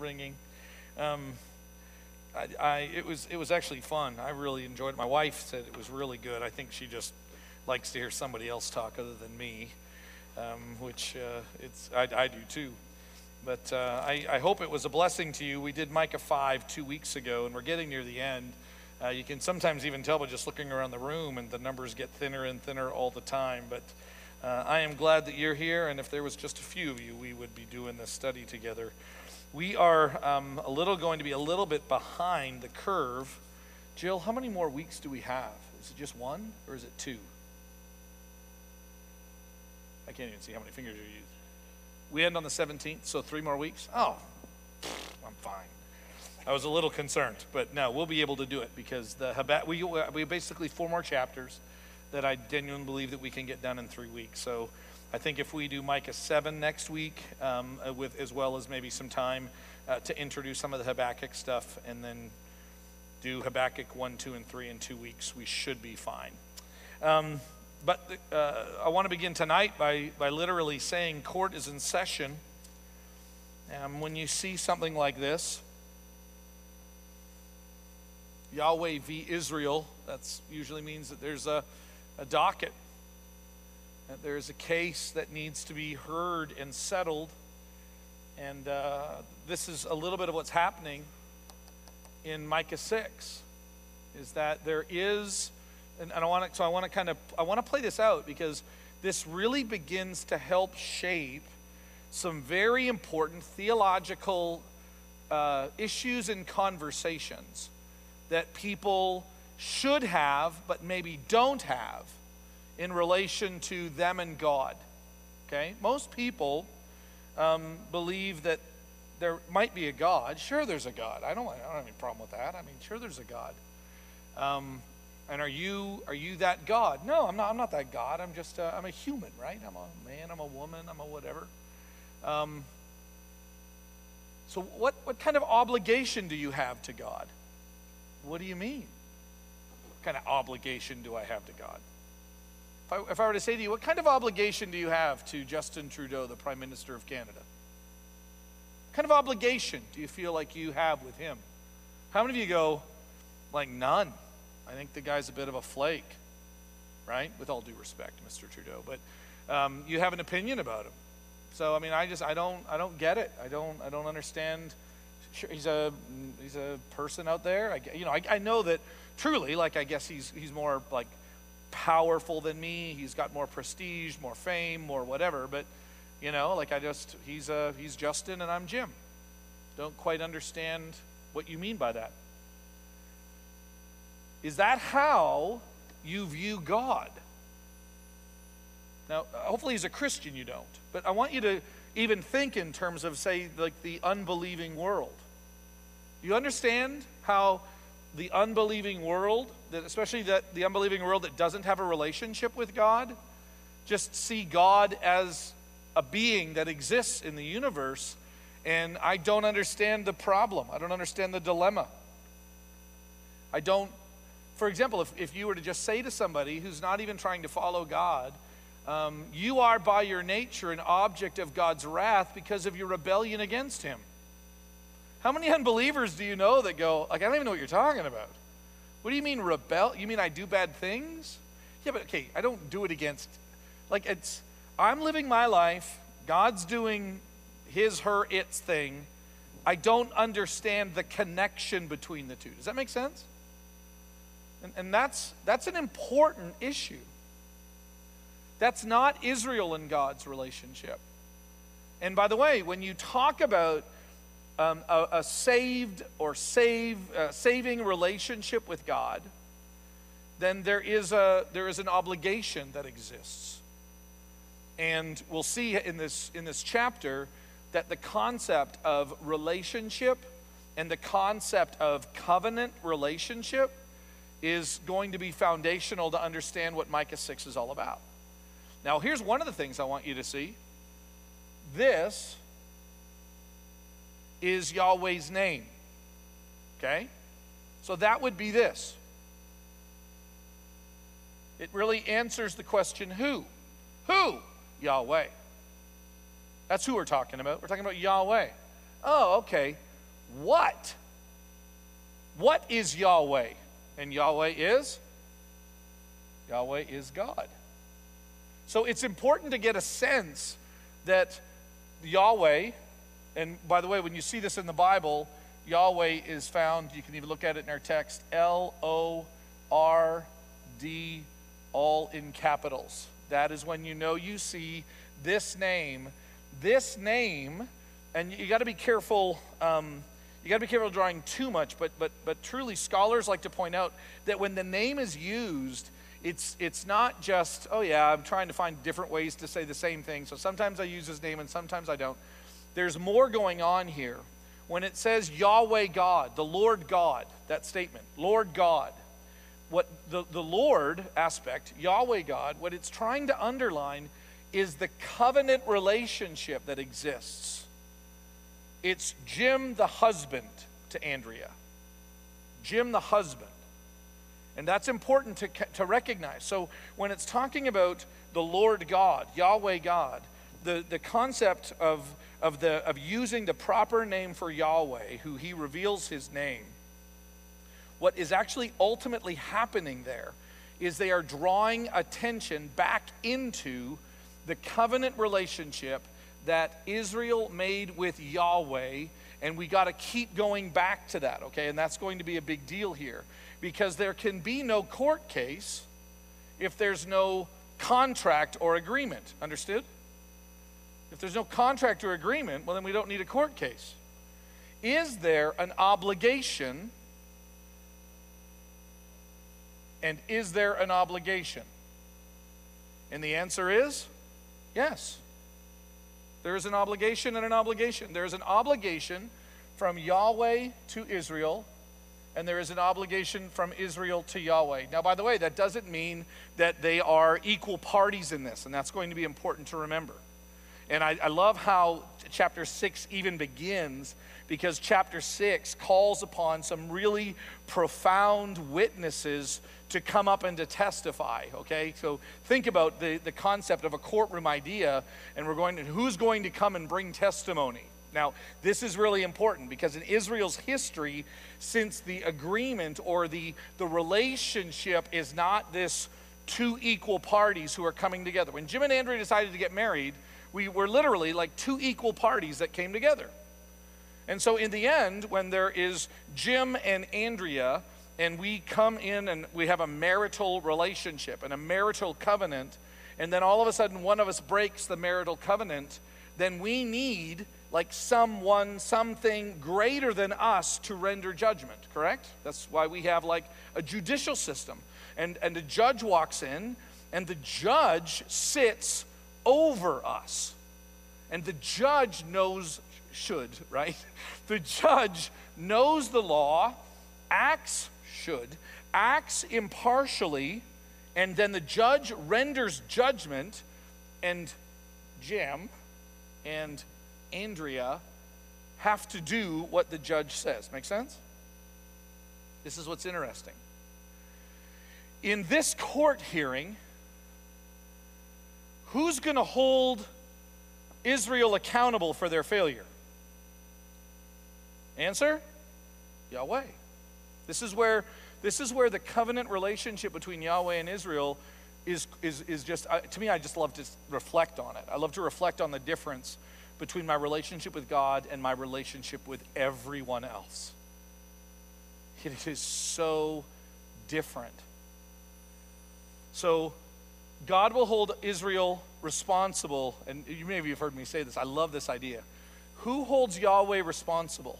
ringing. It was actually fun. I really enjoyed it. My wife said it was really good. I think she just likes to hear somebody else talk other than me, which I do too. But I hope it was a blessing to you. We did Micah 5 2 weeks ago, and we're getting near the end. You can sometimes even tell by just looking around the room, and the numbers get thinner and thinner all the time. But I am glad that you're here, and if there was just a few of you, we would be doing this study together. We are going to be a little bit behind the curve. Jill, how many more weeks do we have? Is it just one, or is it two? I can't even see how many fingers you use. We end on the 17th, so 3 more weeks? Oh, I'm fine. I was a little concerned, but no, we'll be able to do it because we basically 4 more chapters that I genuinely believe that we can get done in 3 weeks. So I think if we do Micah 7 next week, with as well as maybe some time to introduce some of the Habakkuk stuff, and then do Habakkuk 1, 2, and 3 in 2 weeks, we should be fine. But I want to begin tonight by literally saying court is in session. When you see something like this, Yahweh v. Israel, that usually means that there's a docket, that there's a case that needs to be heard and settled. And this is a little bit of what's happening in Micah 6, is that there is, and I want to play this out because this really begins to help shape some very important theological issues and conversations that people should have but maybe don't have in relation to them and God. Okay? Most people believe that there might be a God. Sure, there's a God. I don't have any problem with that. I mean, sure, there's a God. And are you that God? No, I'm not that God. I'm just I'm a human, right? I'm a man. I'm a woman. I'm a whatever. So what kind of obligation do you have to God? What do you mean? What kind of obligation do I have to God? If I were to say to you, what kind of obligation do you have to Justin Trudeau, the Prime Minister of Canada? What kind of obligation do you feel like you have with him? How many of you go, like, none? I think the guy's a bit of a flake, right? With all due respect, Mr. Trudeau, but you have an opinion about him. So I mean, I don't get it. I don't understand. Sure, he's a person out there. I know that truly, like, I guess he's more like powerful than me. He's got more prestige, more fame, more whatever. But he's Justin and I'm Jim. Don't quite understand what you mean by that. Is that how you view God? Now, hopefully as a Christian you don't. But I want you to even think in terms of, say, like the unbelieving world. Do you understand how the unbelieving world, especially the unbelieving world that doesn't have a relationship with God, just see God as a being that exists in the universe, and I don't understand the problem. I don't understand the dilemma. For example, if you were to just say to somebody who's not even trying to follow God, you are by your nature an object of God's wrath because of your rebellion against him. How many unbelievers do you know that go, like, I don't even know what you're talking about? What do you mean rebel? You mean I do bad things? Yeah, but okay, I don't do it against, I'm living my life, God's doing his, her, its thing. I don't understand the connection between the two. Does that make sense? And that's an important issue. That's not Israel and God's relationship. And by the way, when you talk about a saved or saving relationship with God, then there is an obligation that exists. And we'll see in this chapter that the concept of relationship and the concept of covenant relationship is going to be foundational to understand what Micah 6 is all about. Now, here's one of the things I want you to see. This is Yahweh's name. Okay? So that would be this. It really answers the question, who? Who? Yahweh. That's who we're talking about. We're talking about Yahweh. Oh, okay. What? What is Yahweh? And Yahweh is God. So it's important to get a sense that Yahweh, and by the way, when you see this in the Bible, Yahweh is found, you can even look at it in our text, Lord, all in capitals. That is when you know you see this name, and you got to be careful. You got to be careful drawing too much, but truly, scholars like to point out that when the name is used, it's not just, oh yeah, I'm trying to find different ways to say the same thing. So sometimes I use his name and sometimes I don't. There's more going on here. When it says Yahweh God, the Lord God, that statement, Lord God, what the Lord aspect, Yahweh God, what it's trying to underline is the covenant relationship that exists. It's Jim the husband to Andrea. Jim the husband. And that's important to recognize. So when it's talking about the Lord God, Yahweh God, the concept of using the proper name for Yahweh, who he reveals his name, what is actually ultimately happening there is they are drawing attention back into the covenant relationship that Israel made with Yahweh, and we got to keep going back to that, okay? And that's going to be a big deal here, because there can be no court case if there's no contract or agreement. Understood? If there's no contract or agreement, well, then we don't need a court case. Is there an obligation? And is there an obligation? And the answer is yes. There is an obligation and an obligation. There is an obligation from Yahweh to Israel, and there is an obligation from Israel to Yahweh. Now, by the way, that doesn't mean that they are equal parties in this, and that's going to be important to remember. And I love how chapter 6 even begins, because chapter 6 calls upon some really profound witnesses to come up and to testify, okay? So think about the concept of a courtroom idea, and who's going to come and bring testimony? Now, this is really important, because in Israel's history, since the agreement or the relationship is not this two equal parties who are coming together. When Jim and Andrea decided to get married, we were literally like two equal parties that came together. And so in the end, when there is Jim and Andrea, and we come in and we have a marital relationship and a marital covenant, and then all of a sudden one of us breaks the marital covenant, then we need like something greater than us to render judgment, correct? That's why we have like a judicial system. And the judge walks in, and the judge sits over us. And the judge right? The judge knows the law, acts impartially, and then the judge renders judgment, and Jim and Andrea have to do what the judge says. Make sense? This is what's interesting. In this court hearing, who's going to hold Israel accountable for their failure? Answer? Yahweh. This is where the covenant relationship between Yahweh and Israel is just, to me, I just love to reflect on it. I love to reflect on the difference between my relationship with God and my relationship with everyone else. It is so different. So God will hold Israel responsible, and you maybe have heard me say this. I love this idea. Who holds Yahweh responsible?